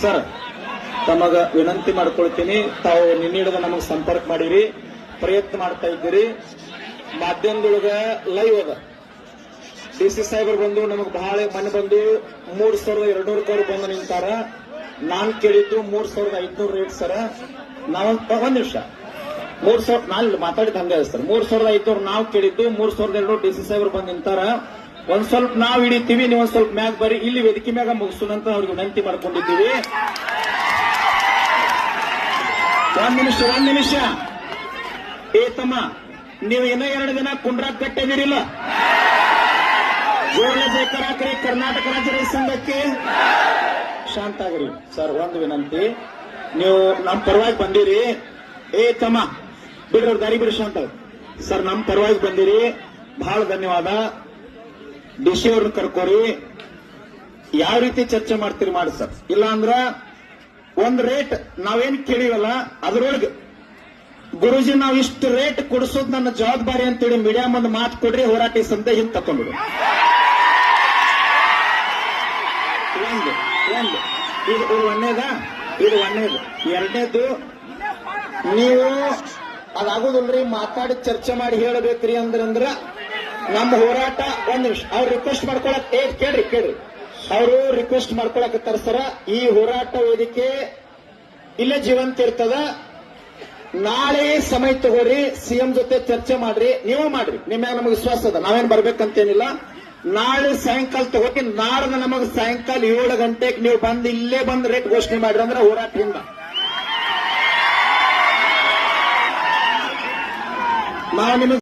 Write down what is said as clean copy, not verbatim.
Sir ತಮಗ ವಿನಂತಿ ಮಾಡ್ಕೊಳ್ತೀನಿ, ತಾವು ನಿನ್ನಿಡದ ನಮಗ್ ಸಂಪರ್ಕ ಮಾಡಿರಿ, ಪ್ರಯತ್ನ ಮಾಡ್ತಾ ಇದ್ದೀರಿ. ಮಾಧ್ಯಮದೊಳಗ ಲೈವ್ ಅದ. ಡಿಸಿ ಸಾಹೇಬರು ಬಂದು ನಮಗ್ ಬಹಳ ಮನೆ ಬಂದು 3200 ಬಂದು ನಿಂತಾರ. ನಾನ್ ಕೇಳಿದ್ದು 3500 ರೇಟ್ ಸರ. ನಾವ್ ಒಂದ್ ನಿಮಿಷ 3000 ನಾನು ಮಾತಾಡಿದ ಹಂಗೆ ಸರ್. 3500 ನಾವು ಕೇಳಿದ್ದು, 3200 ಡಿಸಿ ಸಾಹೇಬರು ಬಂದು ನಿಂತಾರ. ಒಂದ್ ಸ್ವಲ್ಪ ನಾವ್ ಹಿಡಿತೀವಿ, ನೀವು ಒಂದ್ ಸ್ವಲ್ಪ ಮ್ಯಾಗ ಬರ್ರಿ, ಇಲ್ಲಿ ವೇದಿಕೆ ಮ್ಯಾಗ ಮುಗಿಸೋಣಂತ ಅವ್ರಿಗೆ ವಿನಂತಿ ಮಾಡ್ಕೊಂಡಿದ್ದೀವಿ. ಒಂದ್ ನಿಮಿಷ ಏ ತಮ್ಮ, ನೀವು ಇನ್ನೂ 2 ದಿನ ಕುಂಡ್ರಾಕ್ ಕಟ್ಟಿದಿರಿಲ್ಲ? ಜೋರ್ಲೆ ಜಯಕರಾಕ್ರಿ ಕರ್ನಾಟಕ ರಾಜ್ಯ ರೈತ ಸಂಘಕ್ಕೆ. ಶಾಂತ ಆಗಿರಿ ಸರ್. ಒಂದು ವಿನಂತಿ, ನೀವು ನಮ್ಮ ಪರವಾಗಿ ಬಂದಿರಿ. ಏ ತಮ್ಮ ಬಿಡ್ರಿ, ಅವ್ರ ದಾರಿ ಬಿಡ್ರಿ. ಶಾಂತ ಸರ್, ನಮ್ಮ ಪರವಾಗಿ ಬಂದಿರಿ, ಬಹಳ ಧನ್ಯವಾದ. ಡಿಸಿ ಅವ್ರನ್ನ ಕರ್ಕೋರಿ, ಯಾವ ರೀತಿ ಚರ್ಚೆ ಮಾಡ್ತೀರಿ ಮಾಡಿ ಸರ್. ಇಲ್ಲ ಅಂದ್ರ ಒಂದ್ ರೇಟ್ ನಾವೇನ್ ಕೇಳಿವಲ್ಲ ಅದ್ರೊಳಗೆ ಗುರುಜಿ ನಾವು ಇಷ್ಟು ರೇಟ್ ಕೊಡಿಸೋದು ನನ್ನ ಜವಾಬ್ದಾರಿ ಅಂತೇಳಿ ಮೀಡಿಯಾ ಮುಂದೆ ಮಾತು ಕೊಡ್ರಿ, ಹೋರಾಟ ಸಂತೆ ಹಿಂದೆ ತಕೊಂಡ್ಬಿಡು. ಇದು ಒಂದೇದು. ಎರಡನೇದು, ನೀವು ಅದಾಗೋದಿಲ್ರಿ, ಮಾತಾಡಿ ಚರ್ಚೆ ಮಾಡಿ ಹೇಳಬೇಕ್ರಿ ಅಂದ್ರ ನಮ್ಮ ಹೋರಾಟ. ಒಂದ್ ನಿಮಿಷ, ಅವ್ರು ರಿಕ್ವೆಸ್ಟ್ ಮಾಡ್ಕೊಳಕ್ ಕೇಳ್ರಿ ಅವರು ರಿಕ್ವೆಸ್ಟ್ ಮಾಡ್ಕೊಳಕತ್ತಾರ ಸರ. ಈ ಹೋರಾಟ ವೇದಿಕೆ ಇಲ್ಲೇ ಜೀವಂತ ಇರ್ತದ. ನಾಳೆ ಸಮಯ ತಗೋರಿ, ಸಿಎಂ ಜೊತೆ ಚರ್ಚೆ ಮಾಡ್ರಿ, ನೀವು ಮಾಡ್ರಿ. ನಿಮ್ಮ ನಮಗೆ ವಿಶ್ವಾಸ ಅದ, ನಾವೇನ್ ಬರ್ಬೇಕಂತೇನಿಲ್ಲ. ನಾಳೆ ಸಾಯಂಕಾಲ ತಗೋರಿ, ನಾಡ್ದ ನಮಗೆ ಸಾಯಂಕಾಲ 7 ಗಂಟೆಗೆ ನೀವು ಬಂದು ಇಲ್ಲೇ ಬಂದು ರೇಟ್ ಘೋಷಣೆ ಮಾಡ್ರಿ ಅಂದ್ರೆ ಹೋರಾಟದಿಂದ ನಾವು ನಿಮಗೆ